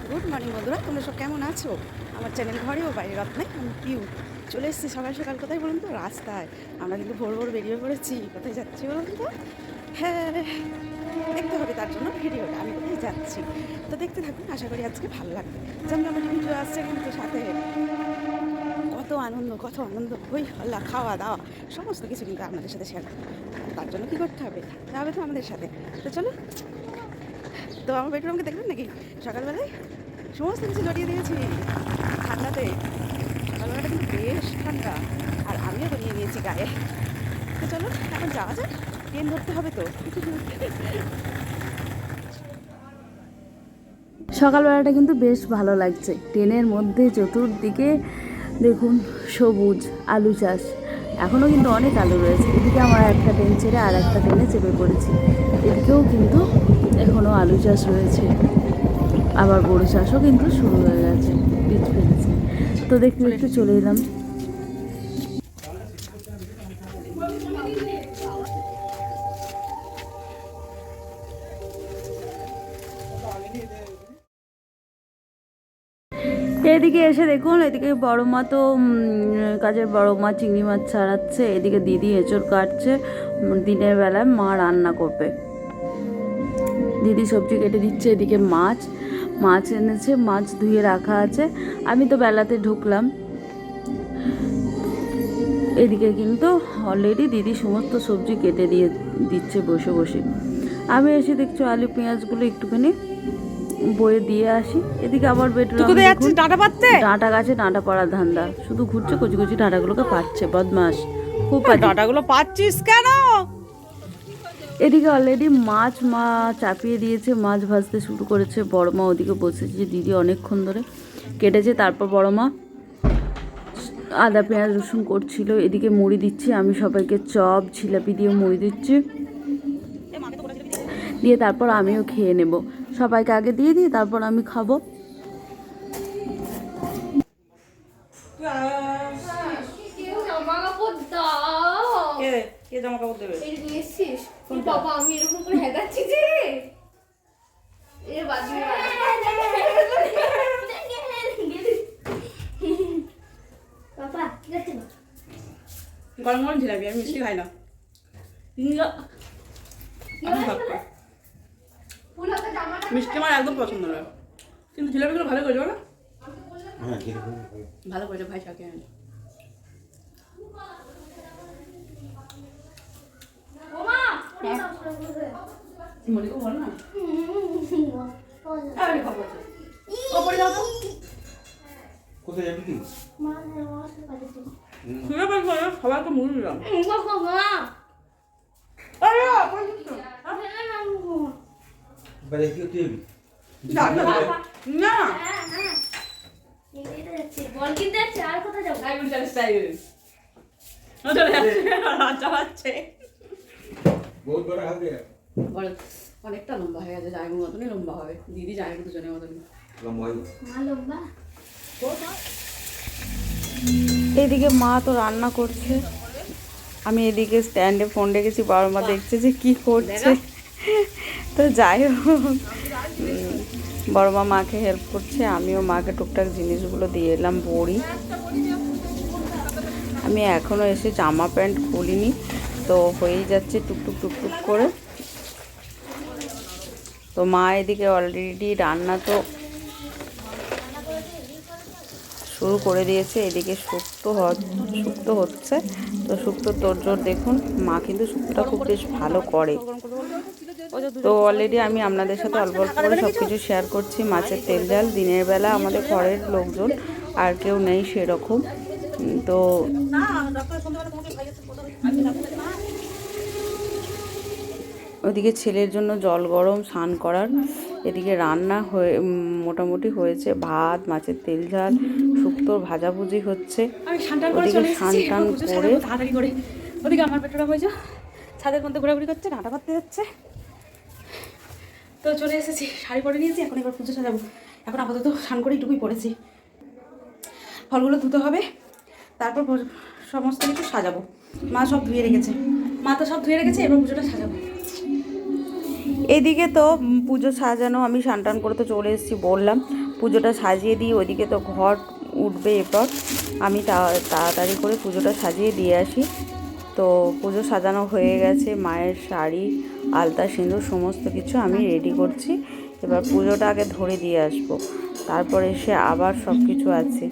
Good morning বন্ধুরা, তোমরা সব কেমন আছো? আমার চ্যানেল ঘরে ও বাইরে রত্নাই আমি পিউ চলে এসেছি সকাল সকাল। কোথায় বলুন তো? রাস্তায়। আমরা কিন্তু ভোর ভোর বেরিয়ে পড়েছি। কোথায় যাচ্ছি বলুন তো? হ্যাঁ, দেখতে হবে তার জন্য ভিডিওটা আমি কোথায় যাচ্ছি। তো দেখতে থাকুন, আশা করি আজকে ভালো লাগবে। জমজমাটি ভিডিও আসছে কিন্তু সাথে কত আনন্দ, হই হল্লা, খাওয়া দাওয়া সমস্ত কিছু কিন্তু আপনাদের সাথে শেয়ার করবো। তার জন্য কী করতে হবে? যাবে তো আমাদের সাথে। তো চলো। তো আমার বেডরুমকে দেখবেন নাকি সকালবেলায় সমস্ত কিছু জড়িয়ে দিয়েছি ঠান্ডাতে। সকালবেলাটা কিন্তু বেশ ঠান্ডা, আর আমিও তো নিয়ে নিয়েছি গায়ে। তো চলো এখন যাওয়া যাক, ট্রেন ধরতে হবে তো। সকালবেলাটা কিন্তু বেশ ভালো লাগছে। ট্রেনের মধ্যে চতুর্দিকে দেখুন সবুজ, আলু চাষ। এখনও কিন্তু অনেক আলু রয়েছে। এদিকে আমার একটা ট্রেন ছেড়ে আর একটা ট্রেনে চেপে পড়েছি। এদিকেও কিন্তু এখনও আলু চাষ রয়েছে, আবার বড় চাষও কিন্তু শুরু হয়ে গেছে, বীজ ফেলেছে। তো দেখতে দেখতে চলে এলাম। এদিকে এসে দেখুন, এদিকে বড় মা তো কাজের বড় মা চিংড়ি মাছ ছাড়াচ্ছে, এদিকে দিদি এঁচড় কাটছে। দিনের বেলায় মা রান্না করবে, দিদি সবজি কেটে দিচ্ছে। এদিকে মাছ এনেছে, মাছ ধুয়ে রাখা আছে। আমি তো বেলাতে ঢুকলাম। এদিকে কিন্তু অলরেডি দিদি সমস্ত সবজি কেটে দিয়ে দিচ্ছে বসে বসে। আমি এসে দেখছি আলু পেঁয়াজগুলো একটুখানি বয়ে দিয়ে আসি। এদিকে আবার বেডরুম দেখুন, ডাঁটা গাছে ডাঁটা পড়ার ধান্দা, শুধু ঘুরছে, কচি কচি ডাঁটাগুলোকে পাচ্ছে, বদমাস খুব। ডাটাগুলো পাচ্ছিস কেন? এদিকে অলরেডি মাছ মা চাপিয়ে দিয়েছে, মাছ ভাজতে শুরু করেছে। বড় মা ওদিকে বসেছে, দিদি অনেকক্ষণ ধরে কেটেছে। তারপর বড় মা আদা পেঁয়াজ রসুন করছিল। এদিকে মুড়ি দিচ্ছি আমি সবাইকে, চপ জিলাপি দিয়ে মুড়ি দিচ্ছি, দিয়ে তারপর আমিও খেয়ে নেব। সবাইকে আগে দিয়ে দিই, তারপর আমি খাবো। কে জামা কাপড় দেবে? বাবা আমি এরকম করে হেদাচ্ছি যে গরম গরম জিলাপি, আমি মিষ্টি খাই না। আমি ভাগ খাই। মিষ্টি আমার একদম পছন্দ নয়, কিন্তু জিলাপিগুলো ভালো করে না। ভালো করে ভাই থাকে। মলিকে বল না। কোথায় যাবি কি? সবাই তো মুড়ি দিলাম। বাইরে কি তুই? না বল কিনতে যাচ্ছে, আর কোথায় যাবো? বহুত বড় হবে। অনেকটা লম্বা হয়ে গেছে, জায়গার মতনই লম্বা হবে। দিদি জায়গা দুজনের মতনই লম্বা হয়। মা লম্বা। এদিকে মা তো রান্না করছে, আমি এদিকে স্ট্যান্ডে ফোন রেখেছি। বড় মা দেখছে যে কি করছে। তো যাই হোক, বড় মা মাকে হেল্প করছে, আমিও মাকে টুকটাক জিনিসগুলো দিয়ে এলাম। বড়ি, আমি এখনও এসে জামা প্যান্ট খুলিনি, তো হয়েই যাচ্ছে টুকটুক টুকটুক করে। তো মা এদিকে অলরেডি রান্না তো শুরু করে দিয়েছে। এদিকে শুক্তো হচ্ছে। তো শুক্তো তোড়জোড় দেখুন, মা কিন্তু শুক্তোটা খুব বেশ ভালো করে। তো অলরেডি আমি আপনাদের সাথে অল্প অল্প করে সব কিছু শেয়ার করছি। মাছের তেল ঝাল, দিনের বেলা আমাদের ঘরের লোকজন আর কেউ নেই সেরকম। তো ওদিকে ছেলের জন্য জল গরম স্নান করার, এদিকে রান্না হয়ে মোটামুটি হয়েছে। ভাত, মাছের তেল ঝাল, শুক্তোর ভাজাভুজি হচ্ছে। ওদিকে স্নান টান করে তাড়াতাড়ি করে ওদিকে আমার পেটটা হয়েছে, ছাদের মধ্যে ঘোরাঘুরি করছে, ডাঁটা পাততে যাচ্ছে। তো চলে এসেছি, শাড়ি পরে নিয়েছি, এখন এবার পুজো সাজাবো। এখন আপাতত স্নান করে এইটুকুই পড়েছি। ফলগুলো ধুতে হবে, তারপর সমস্ত কিছু সাজাবো। মা তো সব ধুয়ে রেখেছে, এবার পুজোটা সাজাবো। এদিকে তো পুজো সাজানো, আমি স্নান টান করে তো চলে এসেছি বললাম। পুজোটা সাজিয়ে দিই, ওইদিকে তো ঘর উঠবে। এরপর আমি তাড়াতাড়ি করে পুজোটা সাজিয়ে দিয়ে আসি। তো পুজো সাজানো হয়ে গেছে, মায়ের শাড়ি, আলতা, সিঁদুর সমস্ত কিছু আমি রেডি করছি। এবার পুজোটা আগে ধরে দিয়ে আসবো, তারপরে এসে আবার সব কিছু আছে।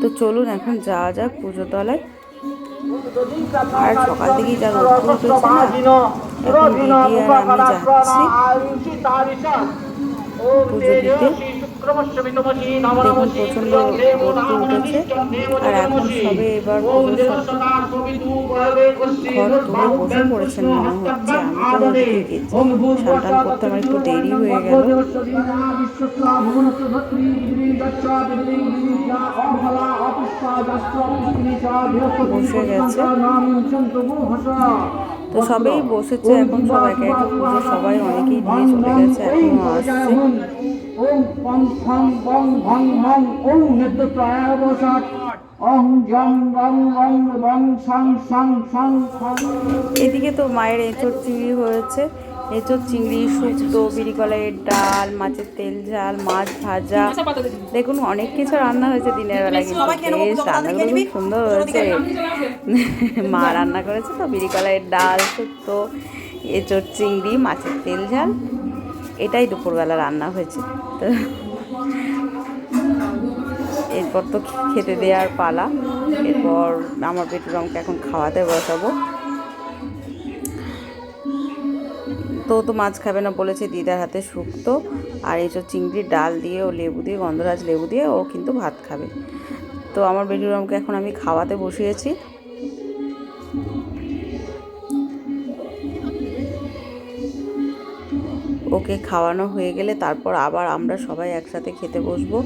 তো চলুন এখন যাওয়া যাক পুজো তলায়। আর সকাল থেকেই যা রোদ উঠেছে না, এখন দিদি আর আমি যাচ্ছি পুজো দিতে। দেখুন প্রচণ্ড রোদ উঠেছে, আর এখন সবে এবার পুজো সব ঘর তুলে বসে পড়েছেন মনে হচ্ছে। আমি তো ওদিকে গেছি, স্নান করতে আমার একটু দেরি হয়ে গেল। বসে গেছে, তো সবাই বসেছে, এখন সব একে একে পুজো সবাই অনেকেই দিয়ে চলে গেছে, এখনো আসছে। এদিকে তো মায়ের এঁচোড় চিংড়ি হয়েছে, এঁচোড় চিংড়ি, শুক্তো, বিরিকলাইয়ের ডাল, মাছের তেল ঝাল, মাছ ভাজা। দেখুন অনেক কিছু রান্না হয়েছে দিনের বেলা, কিন্তু বেশ রান্নাগুলো খুব সুন্দর হয়েছে। মা রান্না করেছে তো, বিরিকলাইয়ের ডাল, শুক্তো, এঁচোড় চিংড়ি, মাছের তেল ঝাল, এটাই দুপুরবেলা রান্না হয়েছে। তো এরপর তো খেতে দেওয়ার পালা। এরপর আমার বেটুরামকে এখন খাওয়াতে বসাবো। তো মাছ খাবে না বলেছে, দিদার হাতে শুক্তো আর এঁচোড় চিংড়ির ডাল দিয়ে, ও লেবু দিয়ে, গন্ধরাজ লেবু দিয়ে ও কিন্তু ভাত খাবে। তো আমার বেটুরামকে এখন আমি খাওয়াতে বসিয়েছি। ওকে খাওয়ানো হয়ে গেলে তারপর আবার আমরা সবাই একসাথে খেতে বসবো।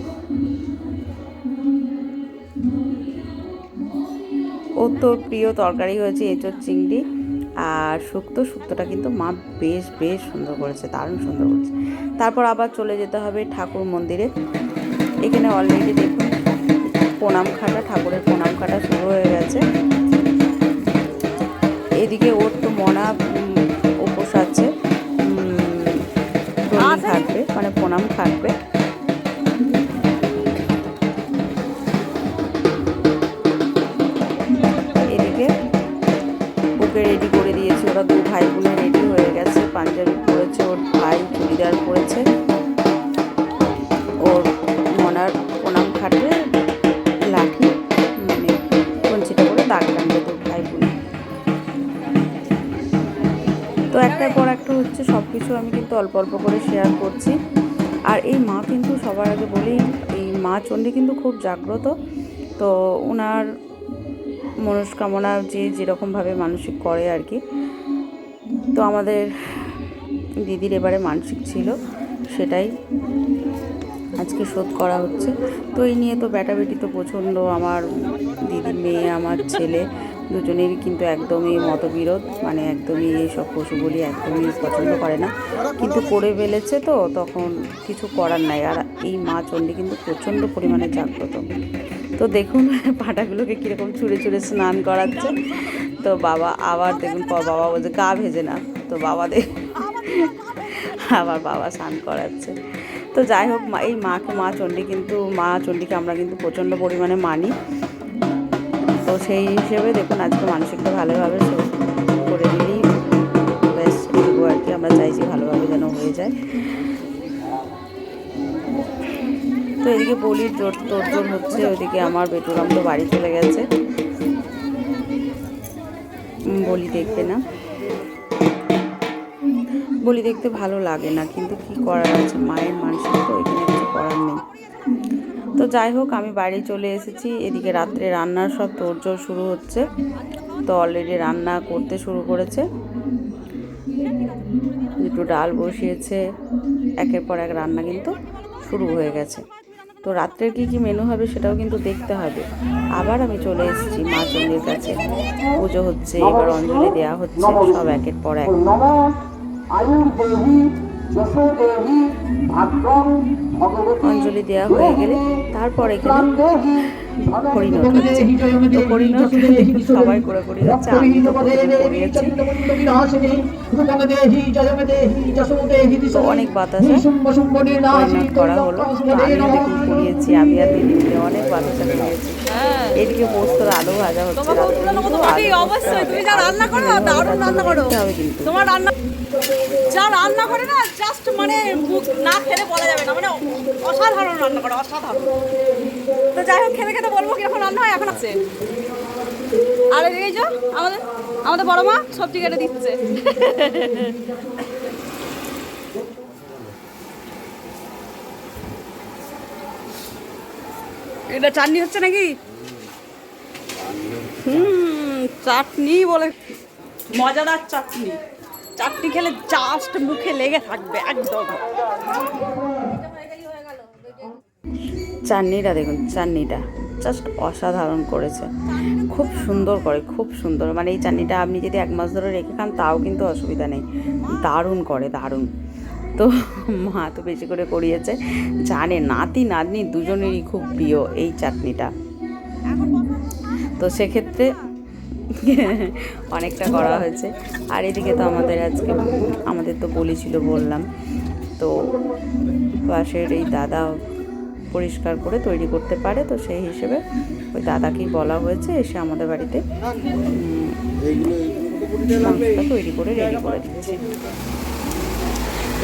ওর তো প্রিয় তরকারি হয়েছে এঁচোড় চিংড়ি আর শুক্তোটা কিন্তু মা বেশ সুন্দর করেছে, দারুণ সুন্দর করেছে। তারপর আবার চলে যেতে হবে ঠাকুর মন্দিরে। এখানে অলরেডি দেখুন প্রণাম খাটা, ঠাকুরের প্রণাম খাটা শুরু হয়ে গেছে। এদিকে ওর তো মনা উপোস আছে, খাটবে মানে প্রণাম খাটবে। রেডি করে দিয়েছে, ওরা দু ভাই বোনে রেডি হয়ে গেছে। পাঞ্জাবি পরেছে ওর ভাই, চুড়িদার পরেছে। ওর মনার প্রণাম খাটবে, লাঠি মানে কঞ্চিটা করে দাগ টানবে দু ভাই বোনে। তো একটার পর একটা হচ্ছে, সব কিছু আমি কিন্তু অল্প অল্প করে শেয়ার করছি। আর এই মা কিন্তু সবার আগে বলি, এই মা চণ্ডী কিন্তু খুব জাগ্রত। তো ওনার মনস্কামনা যে যেরকমভাবে মানসিক করে আর কি। তো আমাদের দিদির এবারে মানসিক ছিল, সেটাই আজকে শোধ করা হচ্ছে। তো এই নিয়ে তো বেটাবেটি তো প্রচণ্ড, আমার দিদির মেয়ে আমার ছেলে দুজনেরই কিন্তু একদমই মতবিরোধ, মানে একদমই এইসব পশু বলি একদমই পছন্দ করে না, কিন্তু করে ফেলেছে তো তখন কিছু করার নাই। আর এই মা চণ্ডী কিন্তু প্রচণ্ড পরিমাণে জাগ্রত। তো দেখুন পাটাগুলোকে কীরকম ছুঁড়ে স্নান করাচ্ছে। তো বাবা আবার দেখুন, বাবা বলছে গা ভেজে না, তো আবার বাবা স্নান করাচ্ছে। তো যাই হোক, এই মা চণ্ডীকে আমরা কিন্তু প্রচণ্ড পরিমাণে মানি। তো সেই হিসেবে দেখুন আজকে মানসিকটা ভালোভাবে করে দিলেই ব্যাস এটুকু আর কি। আমরা চাইছি ভালোভাবে যেন হয়ে যায়। তো এদিকে বলির তোড়জোড় হচ্ছে, ওইদিকে আমার বেটুরাম তো বাড়ি চলে গেছে, বলি দেখবে না। বলি দেখতে ভালো লাগে না, কিন্তু কি করার আছে, মায়ের মানসিক তো, এখানে কিছু করার নেই। তো যাই হোক, আমি বাড়ি চলে এসেছি। এদিকে রাত্রে রান্নার সব তোড়জোড় শুরু হচ্ছে। তো অলরেডি রান্না করতে শুরু করেছে, একটু ডাল বসিয়েছে, একের পর এক রান্না কিন্তু শুরু হয়ে গেছে। তো রাত্রের কী মেনু হবে সেটাও কিন্তু দেখতে হবে। আবার আমি চলে এসেছি মা চণ্ডীর কাছে, পুজো হচ্ছে, এবার অঞ্জলি দেওয়া হচ্ছে, সব একের পর এক। অঞ্জলি দেওয়া হয়ে গেলে তারপর এখানে হরিণট হচ্ছে। তো হরিণট সবাই করে করি হচ্ছে, আমি তো প্রথমে করিয়েছি। তো অনেক বাতাসা হরিণট করা হলো। তো আমিও দেখুন করিয়েছি, আমি আর দিদি মিলে অনেক বাতাসা করিয়েছি। এদিকে পোস্তর আলু ভাজা হচ্ছে। অবশ্যই তুমি যা রান্না করো দারুণ রান্না করো, তোমার রান্না যা রান্না করে না জাস্ট মানে মুখ না খেলে বলা যাবে না, মানে অসাধারণ রান্না করো, অসাধারণ। তো যাই হোক, খেতে খেতে বলবো কিরকম রান্না হয়। এখন আছে আর এই যে আমাদের আমাদের বড় মা সবজি কেটে দিচ্ছে। এটা চাটনি হচ্ছে নাকি? চাটনি বলে মজাদার চাটনি। চাটনি খেলে জাস্ট মুখে লেগে থাকবে একদম। চাটনিটা দেখুন, চাটনিটা জাস্ট অসাধারণ করেছে, খুব সুন্দর করে, খুব সুন্দর। মানে এই চাটনিটা আপনি যদি 1 মাস ধরে রেখে খান তাও কিন্তু অসুবিধা নেই, দারুণ করে, দারুণ। তো মা তো বেশি করে করিয়েছে, জানে নাতি নাতনি দুজনেরই খুব প্রিয় এই চাটনিটা। তো সেক্ষেত্রে অনেকটা করা হয়েছে। আর এদিকে তো আমাদের তো বলি ছিল বললাম, তো পাশের এই দাদা পরিষ্কার করে তৈরি করতে পারে, তো সেই হিসেবে ওই দাদাকেই বলা হয়েছে এসে আমাদের বাড়িতে মাংসটা তৈরি করে রেডি করে দিচ্ছে।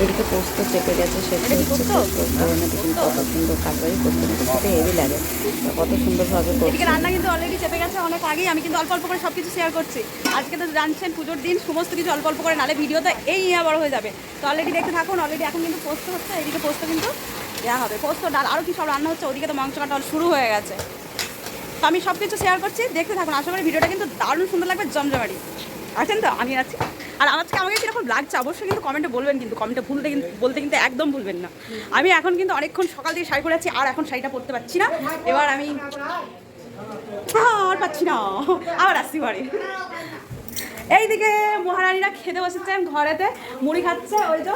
এদিকে পোস্ত চেপে গেছে, সেটা হচ্ছে পোস্ত ধরনের দেখুন কত সুন্দর কাটবারি পোস্ত কিন্তু খেতে হেভি লাগে, কত সুন্দরভাবে এদিকে রান্না কিন্তু অলরেডি চেপে গেছে অনেক আগেই। আমি কিন্তু অল্প অল্প করে সব কিছু শেয়ার করছি। আজকে তো জানছেন পুজোর দিন, সমস্ত কিছু অল্প অল্প করে, নালে ভিডিওটা এই নিয়ে বড় হয়ে যাবে। তো অলরেডি দেখতে থাকুন। অলরেডি এখন কিন্তু পোস্ত হচ্ছে, এদিকে পোস্ত কিন্তু দেওয়া হবে, পোস্ত ডাল আরও কি সব রান্না হচ্ছে। ওদিকে তো মাংস কাটা শুরু হয়ে গেছে। তো আমি সব কিছু শেয়ার করছি, দেখতে থাকুন। আশা করি ভিডিওটা কিন্তু দারুণ সুন্দর লাগবে, জমজমাটি। আছেন তো? আমি আছি। আর আমাকে কীরকম লাগছে অবশ্যই কিন্তু কমেন্টে বলবেন, কিন্তু কমেন্টে বলতে কিন্তু একদম ভুলবেন না। আমি এখন কিন্তু অনেকক্ষণ সকাল থেকে শাড়ি পরে আছি, আর এখন শাড়িটা পরতে পারছি না। এবার আমি আর পাচ্ছি না, আবার আসছি বাড়ি। এইদিকে মহারানীরা খেতে বসেছেন ঘরেতে, মুড়ি খাচ্ছে। ওই যে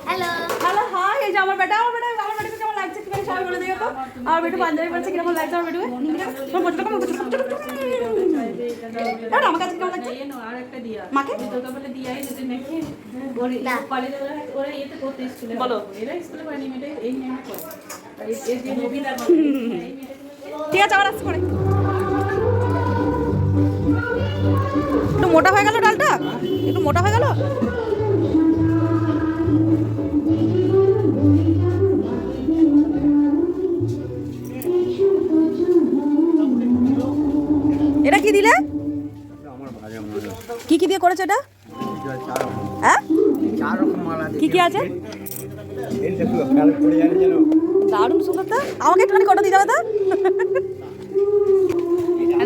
হ্যালো হ্যালো, হাই। এই যে আমার বেটাকে কেমন লাগছে একটুখানি সবাই বলে দিও তো। আমার বেটু পাঞ্জাবি পড়ছে, কিরকম লাগছে আমার বেটুকে? আমার কাছে কেমন লাগছে? মাকে বলো। ঠিক আছে, আবার আসছে পরে। একটু মোটা হয়ে গেল ডালটা, একটু মোটা হয়ে গেল। এটা কি দিলে? কি কি দিয়ে করেছে এটা? হ্যাঁ, কি কি আছে? দারুণ সুন্দর। তো আমাকে একটুখানি কটা দিয়ে যাবে তো।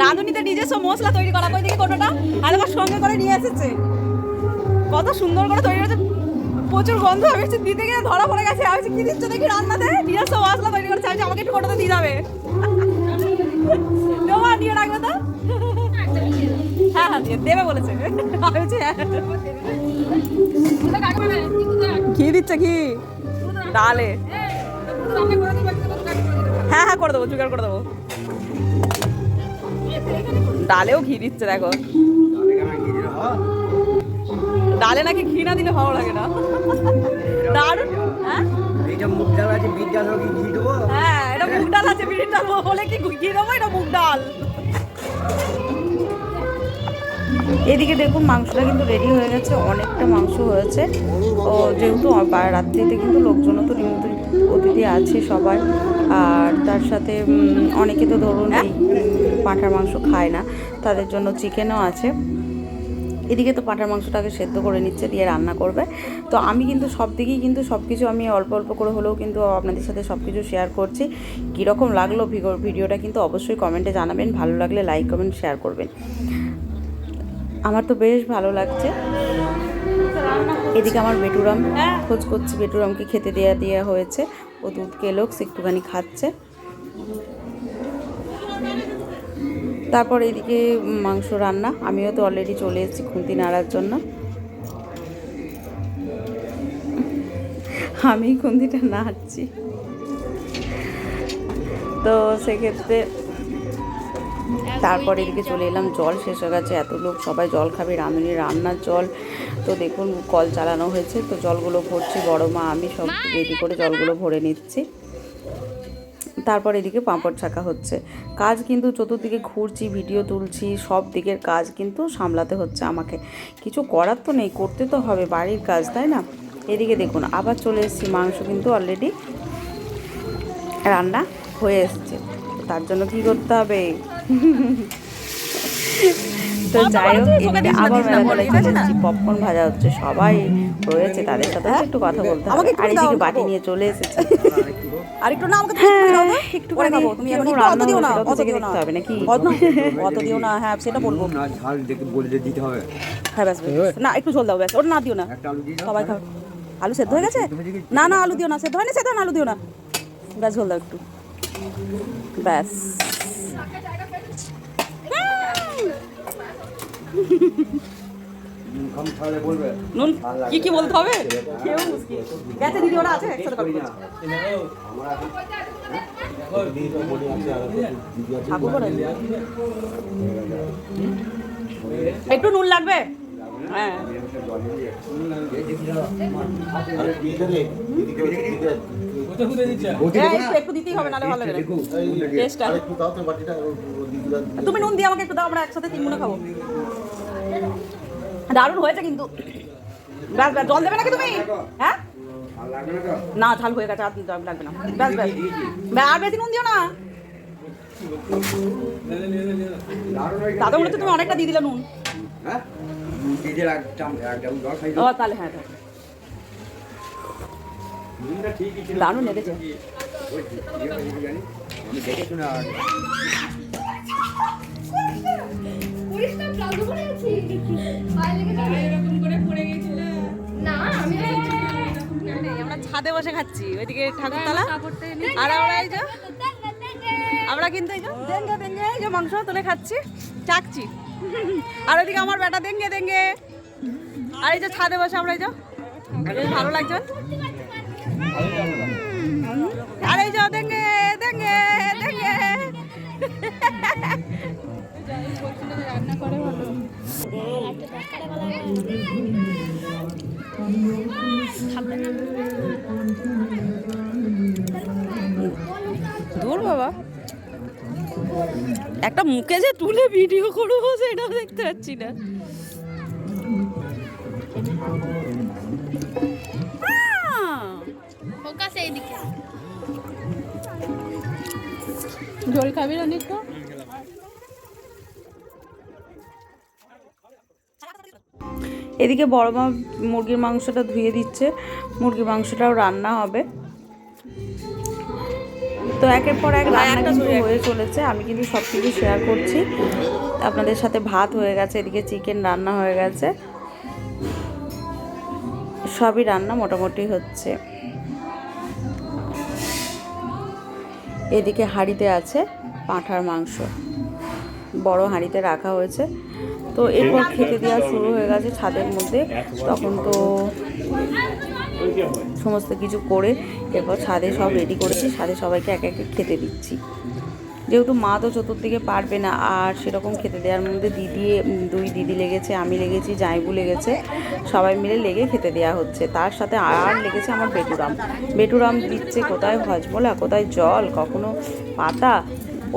রাঁধুনিতে নিজস্ব মশলা তৈরি করা, কই দেখি কতটা। আর আমার সঙ্গে করে নিয়ে এসেছে, কত সুন্দর করে তৈরি করেছে, প্রচুর গন্ধ। আমি দিতে গিয়ে ধরা পড়ে গেছে। আমি কি দিচ্ছ দেখি রান্নাতে, নিজস্ব মশলা তৈরি করেছে। আমি আমাকে একটু কটাতে দিয়ে যাবে। তোমার নিয়ে রাখবে তো? হ্যাঁ হ্যাঁ, দেবে বলেছে। ঘি দিচ্ছে, ঘি ডালে। হ্যাঁ হ্যাঁ, করে দেবো, জোগাড় করে দেবো। ডালেও ঘি দিচ্ছে, দেখো। ডালে নাকি ঘি না দিলে ভালো লাগে না। দারুণ। হ্যাঁ, এটা মুগ ডাল আছে, বিট ডাল হবে, ঘি দেবো। হ্যাঁ, এটা মুগ ডাল আছে, বিট ডাল হলে কি ঘি দেবো? এটা মুগ ডাল। এদিকে দেখুন মাংসটা কিন্তু রেডি হয়ে গেছে, অনেকটা মাংস হয়েছে। ও যেহেতু রাত্রিতে কিন্তু লোকজনও তো নিমন্ত্রণ অতিথি আছে সবাই, আর তার সাথে অনেকে তো ধরুন এই পাঁঠার মাংস খায় না, তাদের জন্য চিকেনও আছে। এদিকে তো পাঁঠার মাংসটাকে সেদ্ধ করে নিচ্ছে, দিয়ে রান্না করবে। তো আমি কিন্তু সব দিকেই কিন্তু সব কিছু আমি অল্প অল্প করে হলেও কিন্তু আপনাদের সাথে সব কিছু শেয়ার করছি। কীরকম লাগলো ভিডিওটা কিন্তু অবশ্যই কমেন্টে জানাবেন, ভালো লাগলে লাইক কমেন্ট শেয়ার করবেন। আমার তো বেশ ভালো লাগছে। এদিকে আমার বেটুরাম খোঁজ করছি, বেটুরামকে খেতে দেওয়া হয়েছে, ও দুধ কেলো একটুখানি খাচ্ছে। তারপর এদিকে মাংস রান্না, আমিও তো অলরেডি চলে এসেছি খুন্তি নাড়ার জন্য। আমি খুন্তিটা নাড়ছি। তো সেক্ষেত্রে তারপর এদিকে চলে এলাম, জল শেষ হয়ে গেছে, এত লোক সবাই জল খাবে, রাঁধুনি রান্নার জল। তো দেখুন কল চালানো হয়েছে, তো জলগুলো ভরছি, বড় মা আমি সব রেডি করে জলগুলো ভরে নিচ্ছি। তারপর এদিকে পাঁপড় ছাকা হচ্ছে, কাজ কিন্তু চতুর্দিকে ঘুরছি, ভিডিও তুলছি, সব দিকের কাজ কিন্তু সামলাতে হচ্ছে আমাকে, কিছু করার তো নেই, করতে তো হবে, বাড়ির কাজ তাই না। এদিকে দেখুন আবার চলে এসেছি, মাংস কিন্তু অলরেডি রান্না হয়ে এসছে, তার জন্য কি করতে হবে তো যাই হোক, এদিকে আবার মেলাতলায় চলে এসেছি, পপকর্ন ভাজা হচ্ছে, সবাই রয়েছে, তাদের সাথে একটু কথা বলতে হবে। আর এদিকে বাটি নিয়ে চলে এসেছি, আরেকটু না আমাকে তুমি দাও তো, একটু করে খাবো, তুমি এখন একটু অত দিও না, অত দিও না, দেখতে হবে নাকি, অত দিও না, হ্যাঁ সেটা বলবো, না ঝাল দেখে বলে দিতে হবে। হ্যাঁ ব্যাস না, একটু ঝোল দাও ব্যাস, ওটা না দিও না, একটা আলু দিয়ে দাও। সবাই খাবে। আলু সেদ্ধ হয়ে গেছে? না না আলু দিও না, সেদ্ধ হয়নি, সেদ্ধ না, আলু দিও না, ব্যাস ঝোল দাও একটু, ব্যাস। কম খাওয়ালে বলবে। নুন কি কি বলতে হবে, কেউ মুশকিল গেছে, দিদি ওরা আছে একসাথে খাবো। একটু নুন লাগবে, হ্যাঁ একটু দিতেই হবে, নাহলে ভালো লাগবে না টেস্টটা। তুমি নুন দিয়ে আমাকে একটু দাও, আমরা একসাথে তিনগুলো খাবো। দারুণ হয়েছে কিন্তু, ব্যাস ব্যাস, জল দেবে নাকি তুমি? হ্যাঁ না, ঝাল হয়ে গেছে, আর লাগবে না, ব্যাস ব্যাস, আর বেশি নুন দিও না। দাদা বলে তো তুমি অনেকটা দিয়ে দিলে নুন। হ্যাঁ দিদির একটা জল খাই ও তাহলে হ্যাঁ হ্যাঁ, নুনটা ঠিকই ছিল, দারুণ লেগেছে। ওই জানি আমি দেখে শুনে আর আমরা ছাদে বসে খাচ্ছি, ওইদিকে ঠাকুরতলা, আর আমরা এই যে আমরা কিন্তু এই যে দেঙ্গে দেঙ্গে এই যে মাংস তুলে খাচ্ছি, চাকছি, আর ওইদিকে আমার বেটা দেঙ্গে দেঙ্গে, আর এই যে ছাদে বসে আমরা এই যে বেশ ভালো লাগছে, আর এই যে দেঙ্গে দেঙ্গে দেঙ্গে দূর বাবা, একটা মুখে যে তুলে ভিডিও করবো সেটাও দেখতে পাচ্ছি না। জল খাবি না নিতো? এদিকে বড় মা মুরগির মাংসটা ধুয়ে দিচ্ছে, মুরগির মাংসটাও রান্না হবে। তো একের পর এক রান্না কিন্তু হয়ে চলেছে, আমি কিন্তু সব কিছু শেয়ার করছি আপনাদের সাথে। ভাত হয়ে গেছে, এদিকে চিকেন রান্না হয়ে গেছে, সবই রান্না মোটামুটি হচ্ছে। এদিকে হাঁড়িতে আছে পাঁঠার মাংস, বড় হাঁড়িতে রাখা হয়েছে। তো এরপর খেতে দেওয়া শুরু হয়ে গেছে ছাদের মধ্যে, তখন তো সমস্ত কিছু করে এরপর ছাদে সব রেডি করেছি, ছাদে সবাইকে একে একে খেতে দিচ্ছি। যেহেতু মা তো চতুর্দিকে পারবে না, আর সেরকম খেতে দেওয়ার মধ্যে দুই দিদি লেগেছে, আমি লেগেছি, জাইবু লেগেছে, সবাই মিলে লেগে খেতে দেওয়া হচ্ছে। তার সাথে আর লেগেছে আমার বেটুরাম দিচ্ছে, কোথায় হজমোলা, কোথায় জল, কখনো পাতা,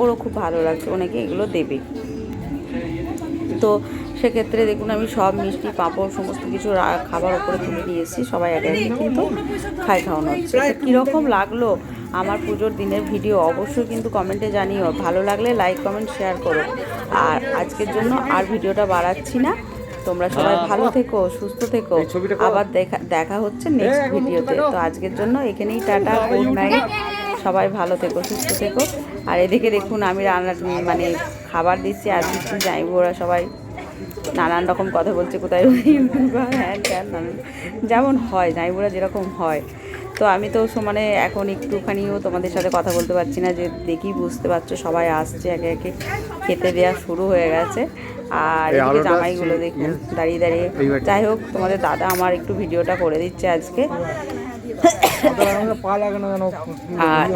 ওরও খুব ভালো লাগছে, অনেকে এগুলো দেবে। তো সেক্ষেত্রে দেখুন আমি সব মিষ্টি পাঁপড় সমস্ত কিছু খাবার ওপরে তুলে নিয়ে এসেছি, সবাই একে একে কিন্তু খাওয়ানো হচ্ছে। তো কীরকম লাগলো আমার পুজোর দিনের ভিডিও অবশ্যই কিন্তু কমেন্টে জানিও, ভালো লাগলে লাইক কমেন্ট শেয়ার করো। আর আজকের জন্য আর ভিডিওটা বাড়াচ্ছি না, তোমরা সবাই ভালো থেকো, সুস্থ থেকো, আবার দেখা হচ্ছে নেক্সট ভিডিওতে। তো আজকের জন্য এখানেই টাটা, গুড নাইট, সবাই ভালো থেকো, সুস্থ থেকো। আর এদিকে দেখুন আমি মানে খাবার দিচ্ছি আর দিচ্ছি, যাইব ওরা সবাই নানান রকম কথা বলছে, কোথায় হ্যান ত্যান নানান, যেমন হয় যাইবুরা যেরকম হয়। তো আমি তো সমানে এখন একটুখানিও তোমাদের সাথে কথা বলতে পারছি না, যে দেখি বুঝতে পারছো সবাই আসছে, একে একে খেতে দেওয়া শুরু হয়ে গেছে। আর এদিকে জামাইগুলো দেখুন দাঁড়িয়ে দাঁড়িয়ে। যাই হোক, তোমাদের দাদা আমার একটু ভিডিওটা করে দিচ্ছে আজকে। আর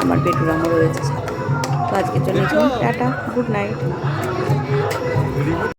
আমার পেটুরামও রয়েছে সাথে। তো আজকের জন্য টাটা, গুড নাইট।